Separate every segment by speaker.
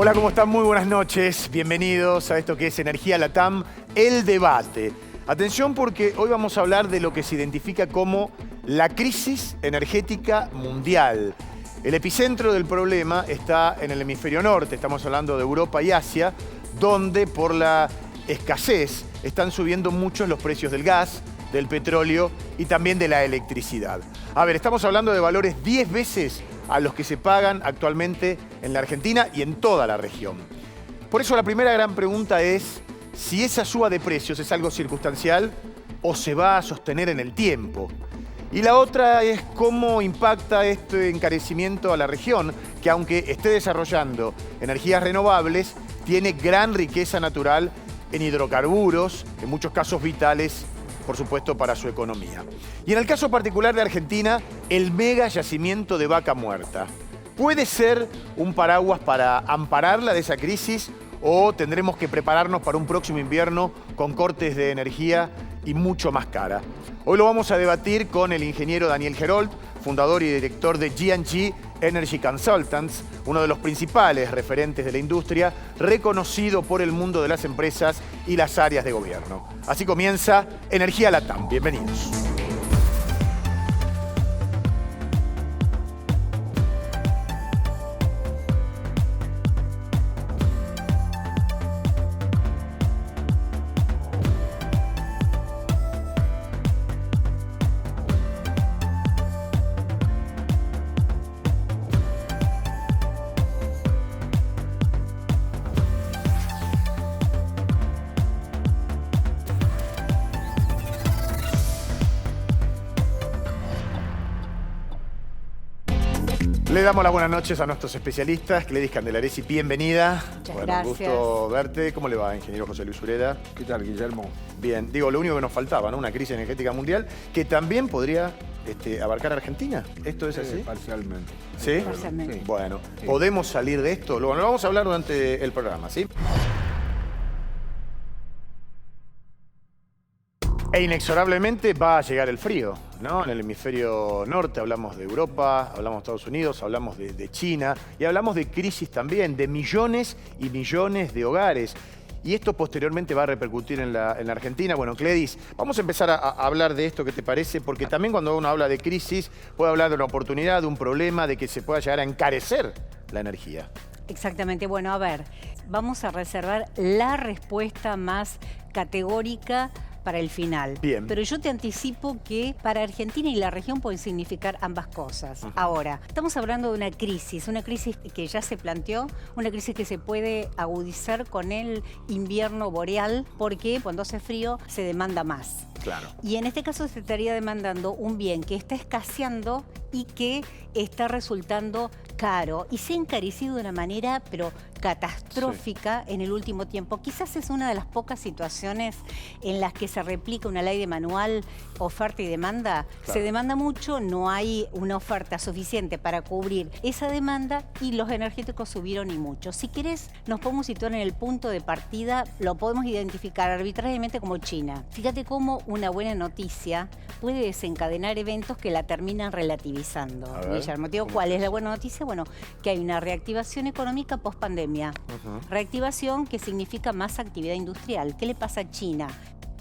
Speaker 1: Hola, ¿cómo están? Muy buenas noches. Bienvenidos a esto que es Energía Latam, el debate. Atención porque hoy vamos a hablar de lo que se identifica como la crisis energética mundial. El epicentro del problema está en el hemisferio norte, estamos hablando de Europa y Asia, donde por la escasez están subiendo mucho los precios del gas, del petróleo y también de la electricidad. A ver, estamos hablando de valores 10 veces a los que se pagan actualmente en la Argentina y en toda la región. Por eso la primera gran pregunta es si esa suba de precios es algo circunstancial o se va a sostener en el tiempo. Y la otra es cómo impacta este encarecimiento a la región, que aunque esté desarrollando energías renovables, tiene gran riqueza natural en hidrocarburos, en muchos casos vitales, por supuesto, para su economía. Y en el caso particular de Argentina, el mega yacimiento de Vaca Muerta. ¿Puede ser un paraguas para ampararla de esa crisis o tendremos que prepararnos para un próximo invierno con cortes de energía y mucho más cara? Hoy lo vamos a debatir con el ingeniero Daniel Gerold, fundador y director de G&G Energy Consultants, uno de los principales referentes de la industria, reconocido por el mundo de las empresas y las áreas de gobierno. Así comienza Energía Latam. Bienvenidos. Le damos las buenas noches a nuestros especialistas. Gledys Candelaresi, bienvenida.
Speaker 2: Muchas
Speaker 1: bueno,
Speaker 2: gracias.
Speaker 1: Gusto verte. ¿Cómo le va, ingeniero José Luis Ureda?
Speaker 3: ¿Qué tal, Guillermo?
Speaker 1: Bien, digo, lo único que nos faltaba, ¿no? Una crisis energética mundial que también podría abarcar a Argentina. ¿Esto es así?
Speaker 3: Parcialmente.
Speaker 1: ¿Sí?
Speaker 2: Parcialmente.
Speaker 3: Sí.
Speaker 1: Bueno,
Speaker 3: Sí.
Speaker 1: ¿podemos salir de esto? Lo vamos a hablar durante el programa, ¿sí? E inexorablemente va a llegar el frío, ¿no? En el hemisferio norte hablamos de Europa, hablamos de Estados Unidos, hablamos de China y hablamos de crisis también, de millones y millones de hogares. Y esto posteriormente va a repercutir en la Argentina. Bueno, Gledys, vamos a empezar a hablar de esto, ¿qué te parece? Porque también cuando uno habla de crisis, puede hablar de una oportunidad, de un problema, de que se pueda llegar a encarecer la energía.
Speaker 2: Exactamente. Bueno, a ver, vamos a reservar la respuesta más categórica para el final.
Speaker 1: Bien.
Speaker 2: Pero yo te anticipo que para Argentina y la región pueden significar ambas cosas. Ahora, estamos hablando de una crisis que ya se planteó, una crisis que se puede agudizar con el invierno boreal, porque cuando hace frío se demanda más.
Speaker 1: Claro.
Speaker 2: Y en este caso se estaría demandando un bien que está escaseando y que está resultando caro. Y se ha encarecido de una manera, pero catastrófica en el último tiempo. Quizás es una de las pocas situaciones en las que se replica una ley de manual, oferta y demanda.
Speaker 1: Claro.
Speaker 2: Se demanda mucho, no hay una oferta suficiente para cubrir esa demanda y los energéticos subieron y mucho. Si querés, nos podemos situar en el punto de partida, lo podemos identificar arbitrariamente como China. Fíjate cómo una buena noticia puede desencadenar eventos que la terminan relativizando.
Speaker 1: A ver,
Speaker 2: Guillermo, te digo, ¿cuál es la buena noticia? Bueno, que hay una reactivación económica post-pandemia. Reactivación que significa más actividad industrial. ¿Qué le pasa a China?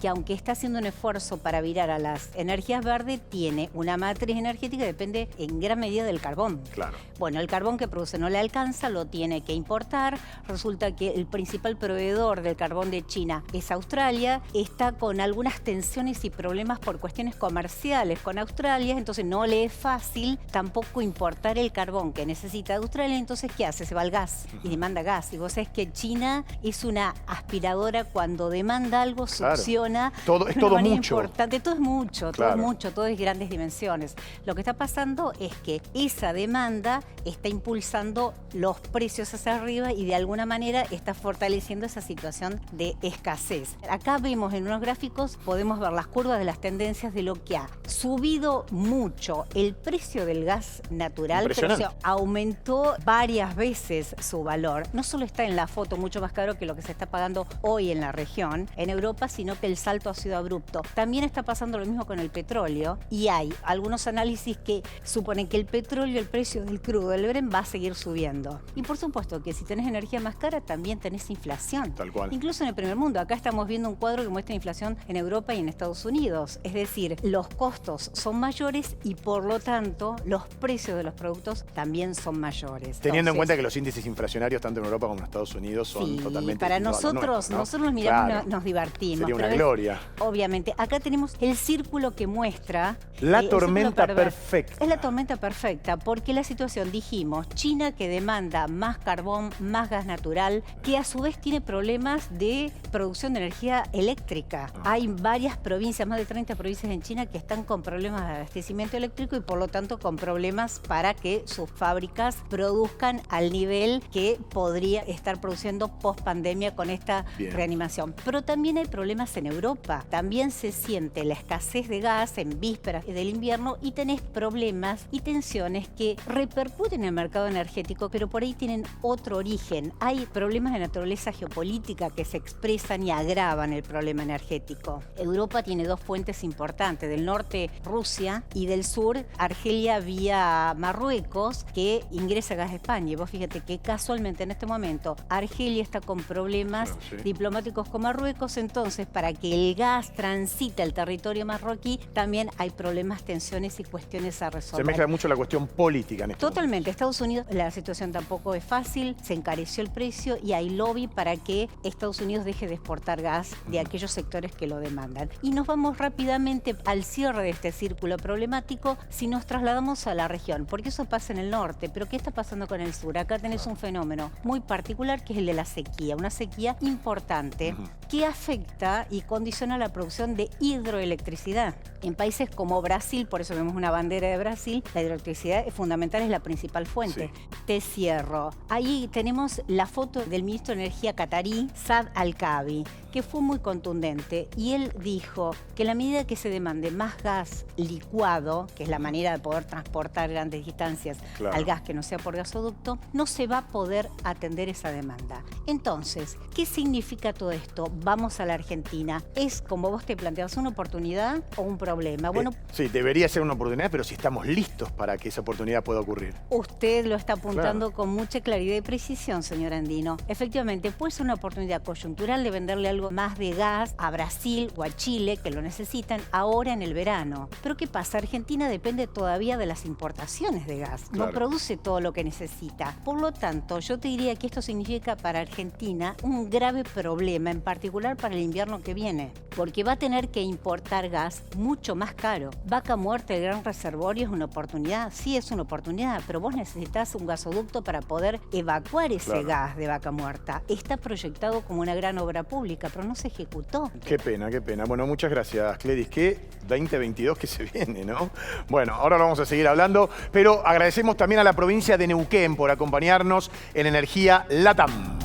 Speaker 2: Que aunque está haciendo un esfuerzo para virar a las energías verdes, tiene una matriz energética que depende en gran medida del carbón.
Speaker 1: Claro.
Speaker 2: Bueno, el carbón que produce no le alcanza, lo tiene que importar. Resulta que el principal proveedor del carbón de China es Australia. Está con algunas tensiones y problemas por cuestiones comerciales con Australia, entonces no le es fácil tampoco importar el carbón que necesita Australia. Entonces, ¿qué hace? Se va al gas y demanda gas. Y vos sabés que China es una aspiradora, cuando demanda algo,
Speaker 1: Claro.
Speaker 2: succiona.
Speaker 1: Todo, es todo mucho.
Speaker 2: Importante. Todo es mucho,
Speaker 1: Claro.
Speaker 2: todo es mucho, todo es grandes dimensiones. Lo que está pasando es que esa demanda está impulsando los precios hacia arriba y de alguna manera está fortaleciendo esa situación de escasez. Acá vemos en unos gráficos, podemos ver las curvas de las tendencias de lo que ha subido mucho el precio del gas natural, pero
Speaker 1: Impresionante.
Speaker 2: aumentó varias veces su valor. No solo está en la foto mucho más caro que lo que se está pagando hoy en la región, en Europa, sino que el salto ha sido abrupto. También está pasando lo mismo con el petróleo y hay algunos análisis que suponen que el petróleo, el precio del crudo, del Brent, va a seguir subiendo. Y por supuesto que si tenés energía más cara, también tenés inflación.
Speaker 1: Tal cual.
Speaker 2: Incluso en el primer mundo. Acá estamos viendo un cuadro que muestra inflación en Europa y en Estados Unidos. Es decir, los costos son mayores y por lo tanto los precios de los productos también son mayores.
Speaker 1: Teniendo en cuenta que los índices inflacionarios tanto en Europa como en Estados Unidos son totalmente
Speaker 2: para
Speaker 1: distintos a los nuestros, ¿no?
Speaker 2: nosotros miramos,
Speaker 1: Claro.
Speaker 2: nos divertimos.
Speaker 1: Sería una
Speaker 2: pero
Speaker 1: gloria.
Speaker 2: Obviamente, acá tenemos el círculo que muestra...
Speaker 1: La
Speaker 2: el
Speaker 1: tormenta
Speaker 2: círculo
Speaker 1: perfecta.
Speaker 2: Es la tormenta perfecta, porque la situación, dijimos, China que demanda más carbón, más gas natural, que a su vez tiene problemas de producción de energía eléctrica. Hay varias provincias, más de 30 provincias en China que están con problemas de abastecimiento eléctrico y por lo tanto con problemas para que sus fábricas produzcan al nivel que podría estar produciendo post pandemia con esta reanimación. Pero también hay problemas en Europa. También se siente la escasez de gas en vísperas del invierno y tenés problemas y tensiones que repercuten en el mercado energético, pero por ahí tienen otro origen. Hay problemas de naturaleza geopolítica que se expresan y agravan el problema energético. Europa tiene dos fuentes importantes, del norte Rusia y del sur Argelia vía Marruecos, que ingresa gas a España. Y vos fíjate que casualmente en este momento Argelia está con problemas diplomáticos con Marruecos, entonces para que el gas transite al territorio marroquí también hay problemas, tensiones y cuestiones a resolver.
Speaker 1: Se mezcla mucho la cuestión política en esto.
Speaker 2: Totalmente. Estados Unidos, la situación tampoco es fácil, se encareció el precio y hay lobby para que Estados Unidos deje de exportar gas de aquellos sectores que lo demandan. Y nos vamos rápidamente al cierre de este círculo problemático si nos trasladamos a la región, porque eso pasa en el norte, pero ¿qué está pasando con el sur? Acá tenés un fenómeno muy particular que es el de la sequía, una sequía importante que afecta y condiciona la producción de hidroelectricidad. En países como Brasil, por eso vemos una bandera de Brasil, la hidroelectricidad es fundamental, es la principal fuente. Te cierro. Ahí tenemos la foto del ministro de Energía catarí, Saad Al-Kaabi, que fue muy contundente y él dijo que en la medida que se demande más gas licuado, que es la manera de poder transportar grandes distancias al gas que no sea por gasoducto, no se va a poder atender esa demanda. Entonces, ¿qué significa todo esto? Vamos a la Argentina. ¿Es, como vos te planteas, una oportunidad o un problema? Bueno,
Speaker 1: sí, debería ser una oportunidad, pero si estamos listos para que esa oportunidad pueda ocurrir.
Speaker 2: Usted lo está apuntando con mucha claridad y precisión, señor Andino. Efectivamente, puede ser una oportunidad coyuntural de venderle algo más de gas a Brasil o a Chile, que lo necesitan ahora en el verano. Pero ¿qué pasa? Argentina depende todavía de las importaciones de gas. No produce todo lo que necesita. Por lo tanto, yo te diría que esto significa para Argentina un grave problema, en particular para el invierno que viene, porque va a tener que importar gas mucho más caro. Vaca Muerta, el gran reservorio, es una oportunidad. Sí, es una oportunidad, pero vos necesitas un gasoducto para poder evacuar ese gas de Vaca Muerta. Está proyectado como una gran obra pública, pero no se ejecutó.
Speaker 1: Qué pena, qué pena. Bueno, muchas gracias, Cledis. Qué 2022 que se viene, ¿no? Bueno, ahora lo vamos a seguir hablando, pero agradecemos también a la provincia de Neuquén por acompañarnos en Energía LATAM.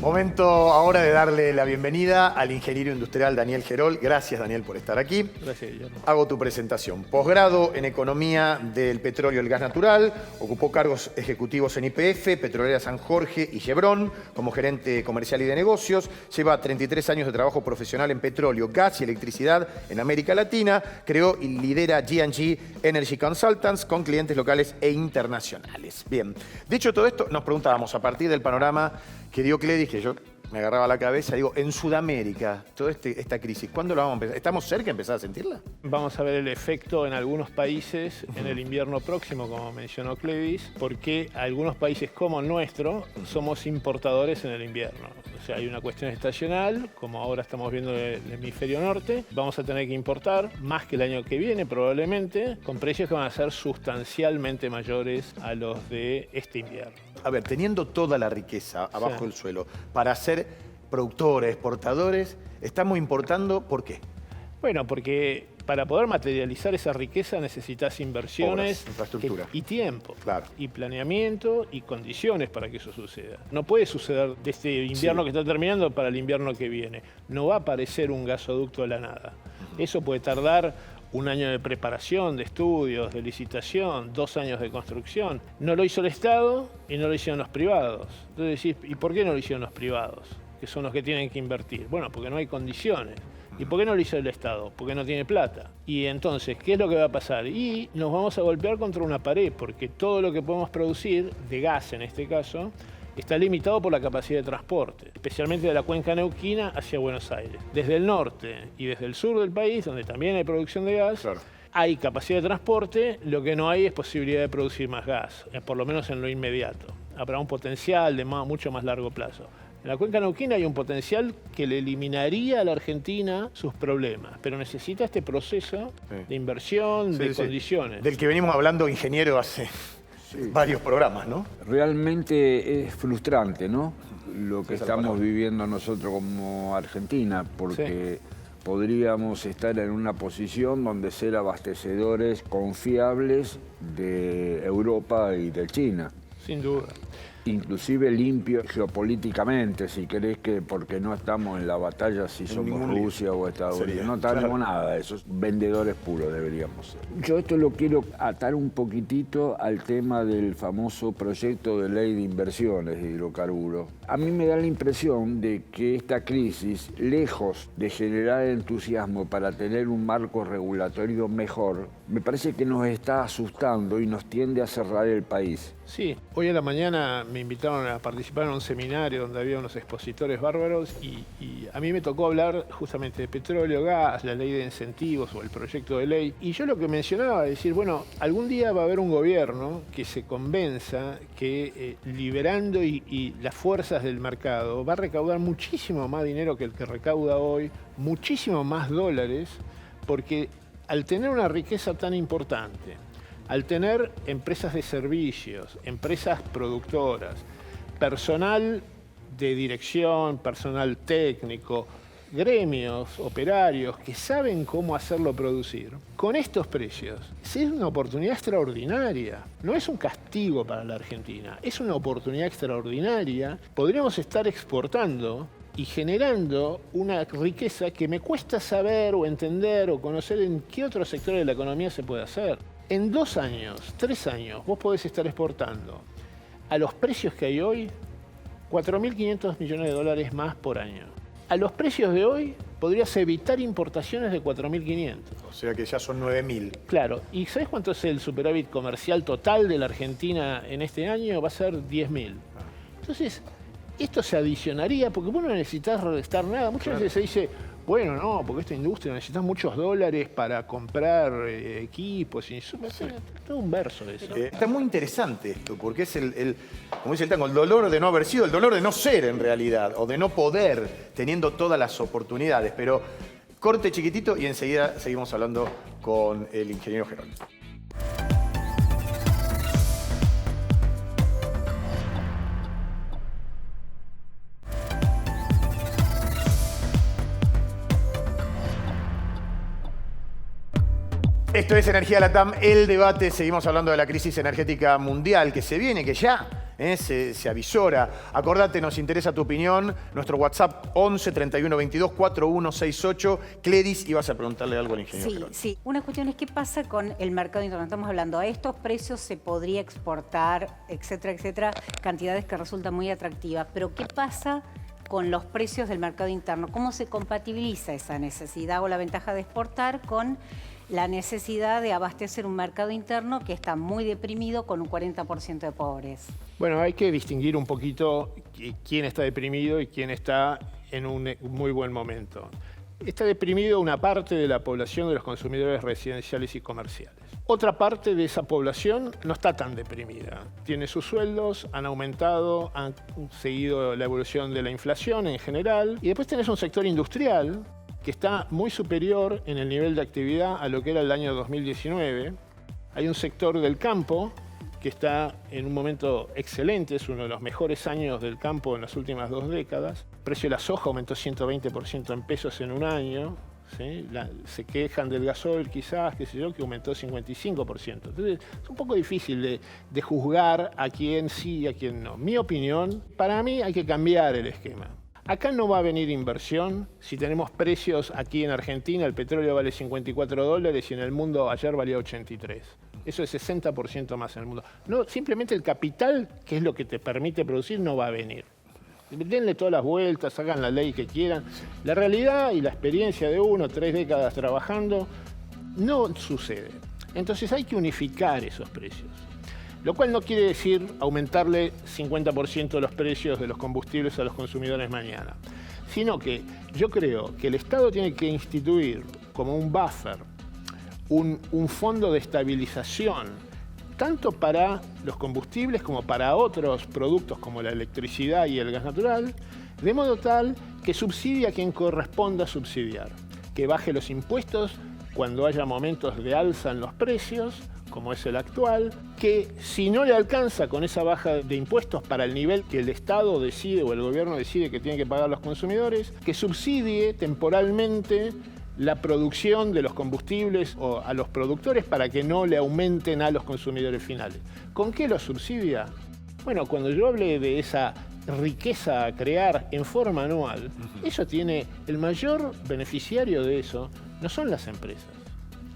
Speaker 1: Momento ahora de darle la bienvenida al ingeniero industrial Daniel Gerol. Gracias, Daniel, por estar aquí.
Speaker 3: Gracias, Guillermo.
Speaker 1: Hago tu presentación. Posgrado en Economía del Petróleo y el Gas Natural. Ocupó cargos ejecutivos en YPF, Petrolera San Jorge y Chevron como gerente comercial y de negocios. Lleva 33 años de trabajo profesional en petróleo, gas y electricidad en América Latina. Creó y lidera G&G Energy Consultants con clientes locales e internacionales. Bien, dicho todo esto, nos preguntábamos a partir del panorama que dio Cledis, que yo me agarraba la cabeza, digo, en Sudamérica, toda esta crisis, ¿cuándo la vamos a empezar? ¿Estamos cerca de empezar a sentirla?
Speaker 3: Vamos a ver el efecto en algunos países en el invierno próximo, como mencionó Cledis, porque algunos países como el nuestro somos importadores en el invierno. O sea, hay una cuestión estacional, como ahora estamos viendo el hemisferio norte, vamos a tener que importar más que el año que viene probablemente, con precios que van a ser sustancialmente mayores a los de este invierno.
Speaker 1: A ver, teniendo toda la riqueza abajo del suelo para ser productores, exportadores, estamos importando, ¿por qué?
Speaker 3: Bueno, porque para poder materializar esa riqueza necesitas inversiones,
Speaker 1: obras, infraestructura.
Speaker 3: y tiempo,
Speaker 1: Claro.
Speaker 3: y planeamiento y condiciones para que eso suceda. No puede suceder de este invierno que está terminando para el invierno que viene. No va a aparecer un gasoducto de la nada. Eso puede tardar un año de preparación, de estudios, de licitación, 2 años de construcción. No lo hizo el Estado y no lo hicieron los privados. Entonces decís, ¿y por qué no lo hicieron los privados? Que son los que tienen que invertir. Bueno, porque no hay condiciones. ¿Y por qué no lo hizo el Estado? Porque no tiene plata. Y entonces, ¿qué es lo que va a pasar? Y nos vamos a golpear contra una pared, porque todo lo que podemos producir, de gas en este caso, está limitado por la capacidad de transporte, especialmente de la cuenca neuquina hacia Buenos Aires. Desde el norte y desde el sur del país, donde también hay producción de gas,
Speaker 1: Claro.
Speaker 3: hay capacidad de transporte, lo que no hay es posibilidad de producir más gas, por lo menos en lo inmediato. Habrá un potencial de mucho más largo plazo. En la cuenca neuquina hay un potencial que le eliminaría a la Argentina sus problemas, pero necesita este proceso de inversión,
Speaker 1: Sí,
Speaker 3: de
Speaker 1: sí.
Speaker 3: condiciones.
Speaker 1: Del que venimos hablando, ingeniero, hace varios programas, ¿no?
Speaker 4: Realmente es frustrante, ¿no? Lo que
Speaker 1: Esa es la
Speaker 4: estamos
Speaker 1: palabra.
Speaker 4: viviendo nosotros como Argentina, porque podríamos estar en una posición donde ser abastecedores confiables de Europa y de China.
Speaker 3: Sin duda.
Speaker 4: Inclusive limpio geopolíticamente, si querés, que porque no estamos en la batalla si somos
Speaker 1: ningún lío.
Speaker 4: Rusia o Estados
Speaker 1: Sería,
Speaker 4: Unidos. No tenemos
Speaker 1: claro.
Speaker 4: nada de esos vendedores puros deberíamos ser. Yo esto lo quiero atar un poquitito al tema del famoso proyecto de ley de inversiones de hidrocarburos. A mí me da la impresión de que esta crisis, lejos de generar entusiasmo para tener un marco regulatorio mejor, me parece que nos está asustando y nos tiende a cerrar el país.
Speaker 3: Sí, hoy a la mañana me invitaron a participar en un seminario donde había unos expositores bárbaros y a mí me tocó hablar justamente de petróleo, gas, la ley de incentivos o el proyecto de ley. Y yo lo que mencionaba es decir, bueno, algún día va a haber un gobierno que se convenza que liberando y las fuerzas del mercado va a recaudar muchísimo más dinero que el que recauda hoy, muchísimo más dólares, porque al tener una riqueza tan importante, al tener empresas de servicios, empresas productoras, personal de dirección, personal técnico, gremios, operarios que saben cómo hacerlo producir, con estos precios, es una oportunidad extraordinaria. No es un castigo para la Argentina, es una oportunidad extraordinaria. Podríamos estar exportando y generando una riqueza que me cuesta saber o entender o conocer en qué otros sectores de la economía se puede hacer. En 2 años, 3 años, vos podés estar exportando a los precios que hay hoy, 4.500 millones de dólares más por año. A los precios de hoy, podrías evitar importaciones de 4.500.
Speaker 1: O sea que ya son 9.000.
Speaker 3: Claro, ¿y sabés cuánto es el superávit comercial total de la Argentina en este año? Va a ser 10.000. Entonces, esto se adicionaría, porque vos no necesitas restar nada. Muchas veces se dice, bueno, no, porque esta industria necesita muchos dólares para comprar equipos, insumos. Es todo un verso de eso.
Speaker 1: Está muy interesante esto, porque es como dice el tango, el dolor de no haber sido, el dolor de no ser en realidad, o de no poder, teniendo todas las oportunidades. Pero corte chiquitito y enseguida seguimos hablando con el ingeniero Gerónimo. Esto es Energía Latam, el debate. Seguimos hablando de la crisis energética mundial que se viene, que ya se avisora. Acordate, nos interesa tu opinión. Nuestro WhatsApp 11 31 22 4168. Cledis, ibas a preguntarle algo al ingeniero Gerónimo.
Speaker 2: Sí. Una cuestión es qué pasa con el mercado interno. Estamos hablando, a estos precios se podría exportar, etcétera, etcétera, cantidades que resultan muy atractivas. Pero ¿qué pasa con los precios del mercado interno? ¿Cómo se compatibiliza esa necesidad o la ventaja de exportar con la necesidad de abastecer un mercado interno que está muy deprimido con un 40% de pobres?
Speaker 3: Bueno, hay que distinguir un poquito quién está deprimido y quién está en un muy buen momento. Está deprimido una parte de la población de los consumidores residenciales y comerciales. Otra parte de esa población no está tan deprimida. Tiene sus sueldos, han aumentado, han seguido la evolución de la inflación en general. Y después tenés un sector industrial que está muy superior en el nivel de actividad a lo que era el año 2019. Hay un sector del campo que está en un momento excelente, es uno de los mejores años del campo en las últimas 2 décadas. El precio de la soja aumentó 120% en pesos en un año. ¿sí? Se quejan del gasoil quizás, qué sé yo, que aumentó 55%. Entonces es un poco difícil de juzgar a quién sí y a quién no. Mi opinión, para mí hay que cambiar el esquema. Acá no va a venir inversión si tenemos precios aquí en Argentina, el petróleo vale $54 y en el mundo ayer valía 83. Eso es 60% más en el mundo. No, simplemente el capital, que es lo que te permite producir, no va a venir. Denle todas las vueltas, hagan la ley que quieran. La realidad y la experiencia de 3 décadas trabajando no sucede. Entonces hay que unificar esos precios. Lo cual no quiere decir aumentarle 50% los precios de los combustibles a los consumidores mañana, sino que yo creo que el Estado tiene que instituir como un buffer, un fondo de estabilización, tanto para los combustibles como para otros productos como la electricidad y el gas natural, de modo tal que subsidie a quien corresponda subsidiar, que baje los impuestos cuando haya momentos de alza en los precios, como es el actual, que si no le alcanza con esa baja de impuestos para el nivel que el Estado decide o el gobierno decide que tienen que pagar los consumidores, que subsidie temporalmente la producción de los combustibles o a los productores para que no le aumenten a los consumidores finales. ¿Con qué lo subsidia? Bueno, cuando yo hable de esa riqueza a crear en forma anual, eso tiene, el mayor beneficiario de eso no son las empresas.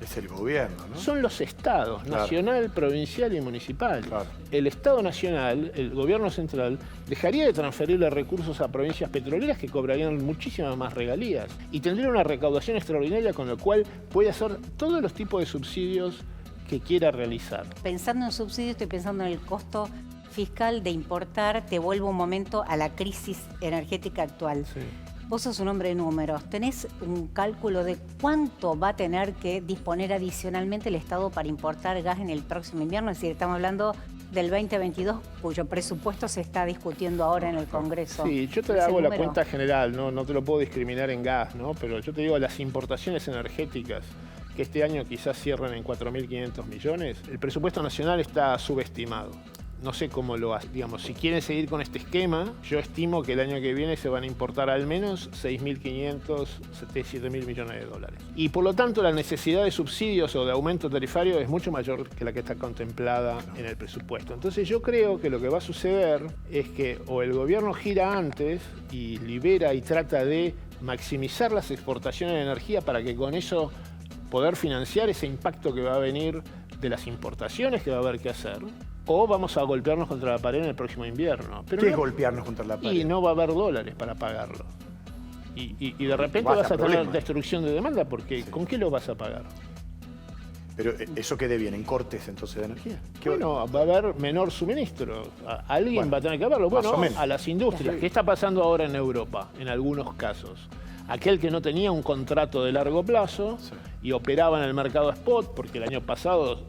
Speaker 1: Es el gobierno, ¿no?
Speaker 3: Son los estados, claro. Nacional, provincial y municipal. Claro. El Estado nacional, el gobierno central, dejaría de transferirle recursos a provincias petroleras que cobrarían muchísimas más regalías y tendría una recaudación extraordinaria con lo cual puede hacer todos los tipos de subsidios que quiera realizar.
Speaker 2: Pensando en subsidios, estoy pensando en el costo fiscal de importar. Te vuelvo un momento a la crisis energética actual. Sí. Vos sos un hombre de números. ¿Tenés un cálculo de cuánto va a tener que disponer adicionalmente el Estado para importar gas en el próximo invierno? Es decir, estamos hablando del 2022, cuyo presupuesto se está discutiendo ahora en el Congreso.
Speaker 3: Sí, yo te hago la cuenta general, no te lo puedo discriminar en gas, ¿no? Pero yo te digo, las importaciones energéticas, que este año quizás cierran en 4.500 millones, el presupuesto nacional está subestimado. No sé cómo lo hace. Digamos, si quieren seguir con este esquema, yo estimo que el año que viene se van a importar al menos 6.500, 7.000 millones de dólares. Y por lo tanto, la necesidad de subsidios o de aumento tarifario es mucho mayor que la que está contemplada en el presupuesto. Entonces yo creo que lo que va a suceder es que o el gobierno gira antes y libera y trata de maximizar las exportaciones de energía para que con eso poder financiar ese impacto que va a venir de las importaciones que va a haber que hacer, o vamos a golpearnos contra la pared en el próximo invierno. Pero
Speaker 1: ¿qué es golpearnos contra la pared?
Speaker 3: Y no va a haber dólares para pagarlo. Y de repente vas a tener destrucción de demanda, porque sí. ¿Con qué lo vas a pagar?
Speaker 1: Pero ¿eso qué deviene? ¿En cortes entonces de energía?
Speaker 3: Bueno, va a haber menor suministro. Alguien va a tener que verlo. Bueno, a las industrias. ¿Qué está pasando ahora en Europa, en algunos casos? Aquel que no tenía un contrato de largo plazo y operaba en el mercado spot, porque el año pasado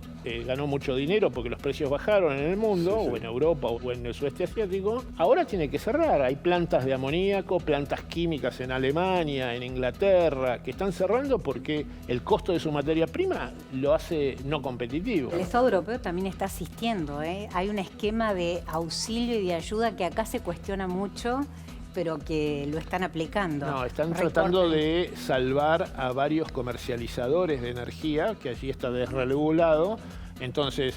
Speaker 3: ganó mucho dinero porque los precios bajaron en el mundo, o en Europa, o en el sudeste asiático, ahora tiene que cerrar. Hay plantas de amoníaco, plantas químicas en Alemania, en Inglaterra, que están cerrando porque el costo de su materia prima lo hace no competitivo.
Speaker 2: El Estado europeo también está asistiendo, ¿eh? Hay un esquema de auxilio y de ayuda que acá se cuestiona mucho, pero que lo están aplicando.
Speaker 3: No, están tratando de salvar a varios comercializadores de energía, que allí está desregulado. Entonces,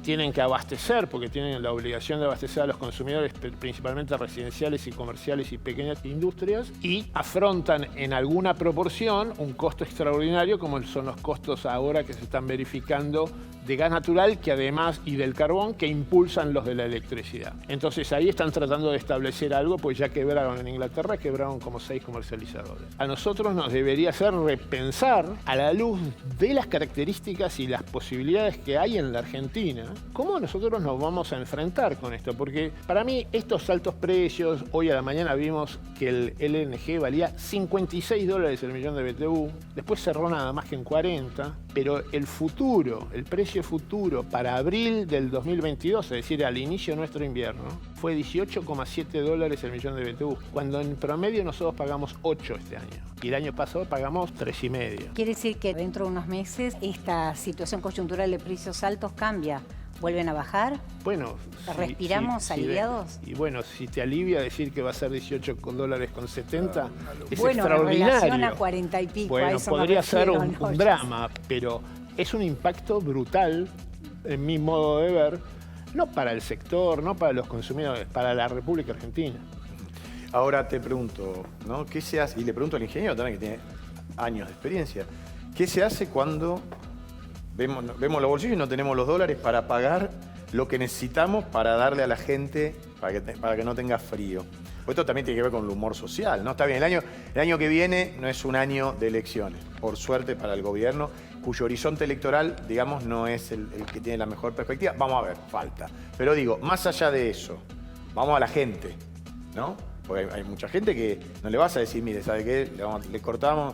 Speaker 3: tienen que abastecer, porque tienen la obligación de abastecer a los consumidores, principalmente residenciales y comerciales y pequeñas industrias, y afrontan en alguna proporción un costo extraordinario, como son los costos ahora que se están verificando de gas natural, que además, y del carbón, que impulsan los de la electricidad. Entonces ahí están tratando de establecer algo, pues ya quebraron en Inglaterra, quebraron como 6 comercializadores. A nosotros nos debería hacer repensar, a la luz de las características y las posibilidades que hay en la Argentina, cómo nosotros nos vamos a enfrentar con esto. Porque para mí estos altos precios, hoy a la mañana vimos que el LNG valía $56 el millón de BTU, después cerró nada más que en 40, pero el futuro, el precio futuro para abril del 2022, es decir, al inicio de nuestro invierno, fue $18,7 el millón de BTU, cuando en promedio nosotros pagamos 8 este año. Y el año pasado pagamos 3,5.
Speaker 2: Quiere decir que dentro de unos meses esta situación coyuntural de precios altos cambia. ¿Vuelven a bajar?
Speaker 3: Bueno,
Speaker 2: ¿Respiramos aliviados?
Speaker 3: Y bueno, si te alivia decir que va a ser $18,70, es
Speaker 2: bueno,
Speaker 3: extraordinario.
Speaker 2: En relación a 40 y pico,
Speaker 3: bueno,
Speaker 2: a eso
Speaker 3: podría ser un
Speaker 2: ¿no?
Speaker 3: drama, pero es un impacto brutal, en mi modo de ver, no para el sector, no para los consumidores, para la República Argentina.
Speaker 1: Ahora te pregunto, ¿no? ¿Qué se hace? Y le pregunto al ingeniero también, que tiene años de experiencia. ¿Qué se hace cuando vemos los bolsillos y no tenemos los dólares para pagar lo que necesitamos para darle a la gente para que no tenga frío? Pues esto también tiene que ver con el humor social, ¿no? Está bien, el año que viene no es un año de elecciones, por suerte para el gobierno, cuyo horizonte electoral, digamos, no es el que tiene la mejor perspectiva. Vamos a ver, falta. Pero digo, más allá de eso, vamos a la gente, ¿no? Porque hay mucha gente que no le vas a decir, mire, ¿sabe qué? Le cortamos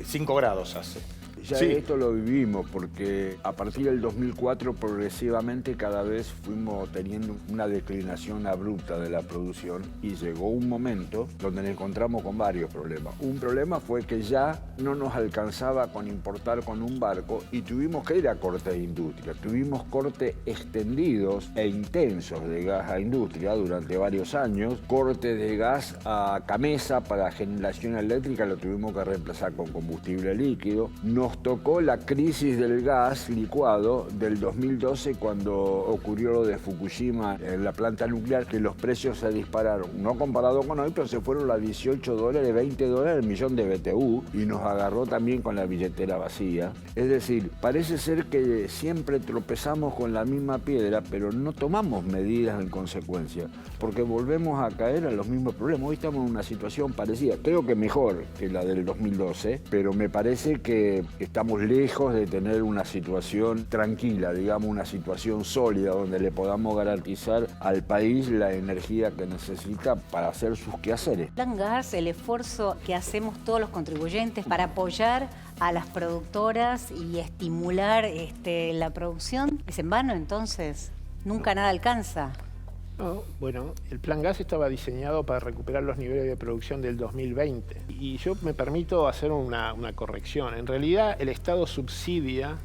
Speaker 1: 5 grados hace.
Speaker 4: Ya esto lo vivimos porque a partir del 2004 progresivamente cada vez fuimos teniendo una declinación abrupta de la producción y llegó un momento donde nos encontramos con varios problemas. Un problema fue que ya no nos alcanzaba con importar con un barco y tuvimos que ir a cortes de industria. Tuvimos cortes extendidos e intensos de gas a industria durante varios años. Cortes de gas a Camesa para generación eléctrica lo tuvimos que reemplazar con combustible líquido. Nos tocó la crisis del gas licuado del 2012 cuando ocurrió lo de Fukushima en la planta nuclear, que los precios se dispararon, no comparado con hoy, pero se fueron a $18, $20 el millón de BTU y nos agarró también con la billetera vacía. Es decir, parece ser que siempre tropezamos con la misma piedra, pero no tomamos medidas en consecuencia, porque volvemos a caer a los mismos problemas. Hoy estamos en una situación parecida, creo que mejor que la del 2012, pero me parece que estamos lejos de tener una situación tranquila, digamos, una situación sólida donde le podamos garantizar al país la energía que necesita para hacer sus quehaceres.
Speaker 2: Plan Gas, el esfuerzo que hacemos todos los contribuyentes para apoyar a las productoras y estimular la producción, ¿es en vano entonces? ¿Nunca nada alcanza?
Speaker 3: No, bueno, el Plan Gas estaba diseñado para recuperar los niveles de producción del 2020. Y yo me permito hacer una corrección. En realidad, el Estado subsidia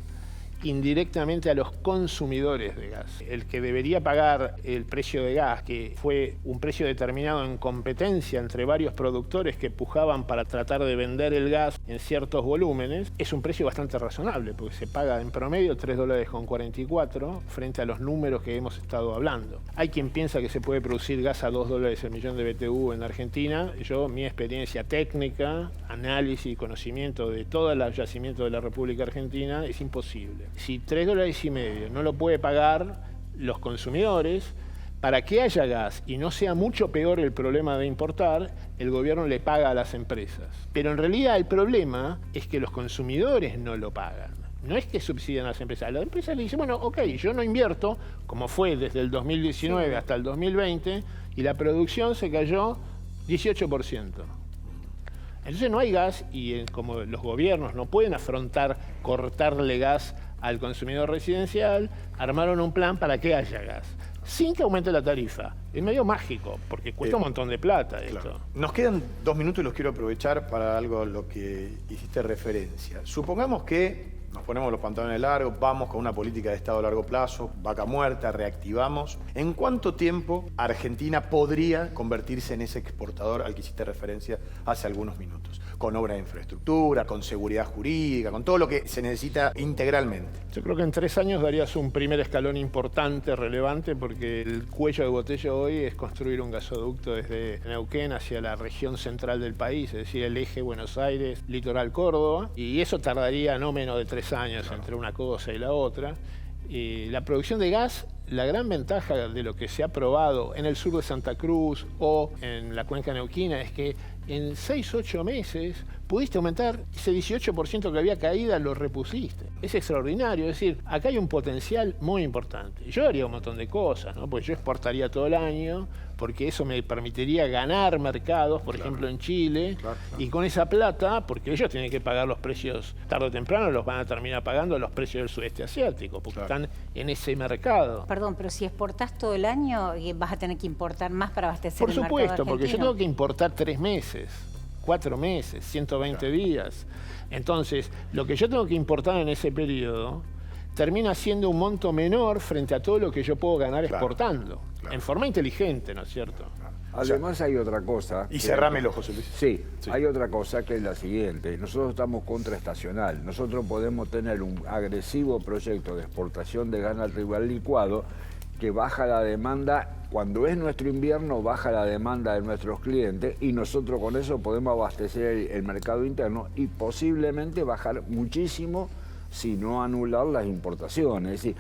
Speaker 3: indirectamente a los consumidores de gas. El que debería pagar el precio de gas, que fue un precio determinado en competencia entre varios productores que pujaban para tratar de vender el gas en ciertos volúmenes, es un precio bastante razonable, porque se paga en promedio $3,44 frente a los números que hemos estado hablando. Hay quien piensa que se puede producir gas a $2 el millón de BTU en Argentina. Yo, mi experiencia técnica, análisis y conocimiento de todo el yacimiento de la República Argentina, es imposible. Si $3,50 no lo puede pagar los consumidores, para que haya gas y no sea mucho peor el problema de importar, el gobierno le paga a las empresas. Pero en realidad el problema es que los consumidores no lo pagan. No es que subsidian a las empresas. Las empresas le dicen, bueno, ok, yo no invierto, como fue desde el 2019 hasta el 2020, y la producción se cayó 18%. Entonces no hay gas y como los gobiernos no pueden afrontar cortarle gas al consumidor residencial, armaron un plan para que haya gas, sin que aumente la tarifa. Es medio mágico, porque cuesta un montón de plata esto.
Speaker 1: Claro. Nos quedan 2 minutos y los quiero aprovechar para algo a lo que hiciste referencia. Supongamos que nos ponemos los pantalones largos, vamos con una política de Estado a largo plazo, vaca muerta, reactivamos. ¿En cuánto tiempo Argentina podría convertirse en ese exportador al que hiciste referencia hace algunos minutos? Con obra de infraestructura, con seguridad jurídica, con todo lo que se necesita integralmente.
Speaker 3: Yo creo que en 3 años darías un primer escalón importante, relevante, porque el cuello de botella hoy es construir un gasoducto desde Neuquén hacia la región central del país, es decir, el eje Buenos Aires, litoral Córdoba, y eso tardaría no menos de 3 años entre una cosa y la otra. La producción de gas, la gran ventaja de lo que se ha probado en el sur de Santa Cruz o en la cuenca neuquina es que en 6-8 meses pudiste aumentar ese 18% que había caído, lo repusiste. Es extraordinario, es decir, acá hay un potencial muy importante. Yo haría un montón de cosas, ¿no? Pues yo exportaría todo el año, porque eso me permitiría ganar mercados, por ejemplo en Chile, y con esa plata, porque ellos tienen que pagar los precios, tarde o temprano los van a terminar pagando los precios del sudeste asiático, porque están en ese mercado.
Speaker 2: Perdón, pero si exportás todo el año, vas a tener que importar más para abastecer el mercado argentino.
Speaker 3: Por supuesto, porque yo tengo que importar 3 meses, 4 meses, 120 días. Entonces, lo que yo tengo que importar en ese periodo termina siendo un monto menor frente a todo lo que yo puedo ganar exportando. En forma inteligente, ¿no es cierto?
Speaker 4: Además hay otra cosa.
Speaker 1: Y cerrámelo, José Luis.
Speaker 4: Sí, hay otra cosa que es la siguiente. Nosotros estamos contraestacional. Nosotros podemos tener un agresivo proyecto de exportación de gas natural licuado que baja la demanda. Cuando es nuestro invierno, baja la demanda de nuestros clientes y nosotros con eso podemos abastecer el mercado interno y posiblemente bajar muchísimo, si no anular las importaciones. Es decir,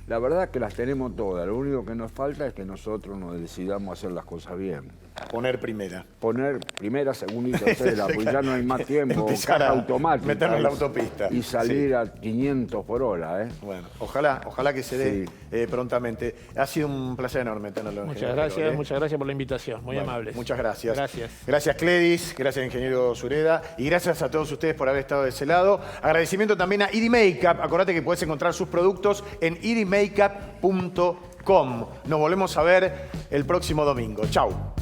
Speaker 4: la verdad que las tenemos todas. Lo único que nos falta es que nosotros nos decidamos hacer las cosas bien.
Speaker 1: Poner primera.
Speaker 4: Poner primera, segunda y tercera, porque ya no hay más tiempo.
Speaker 1: Empezar
Speaker 4: caja
Speaker 1: a
Speaker 4: automática.
Speaker 1: meternos en la autopista.
Speaker 4: Y salir a 500 por hora.
Speaker 1: Bueno, ojalá que se dé prontamente. Ha sido un placer enorme tenerlo.
Speaker 3: Muchas gracias por la invitación. Muy amable.
Speaker 1: Muchas gracias.
Speaker 3: Gracias.
Speaker 1: Gracias, Cledis. Gracias, ingeniero Sureda. Y gracias a todos ustedes por haber estado de ese lado. Agradecimiento también a Easy Makeup. Acordate que puedes encontrar sus productos en easymakeup.com. Nos volvemos a ver el próximo domingo. Chau.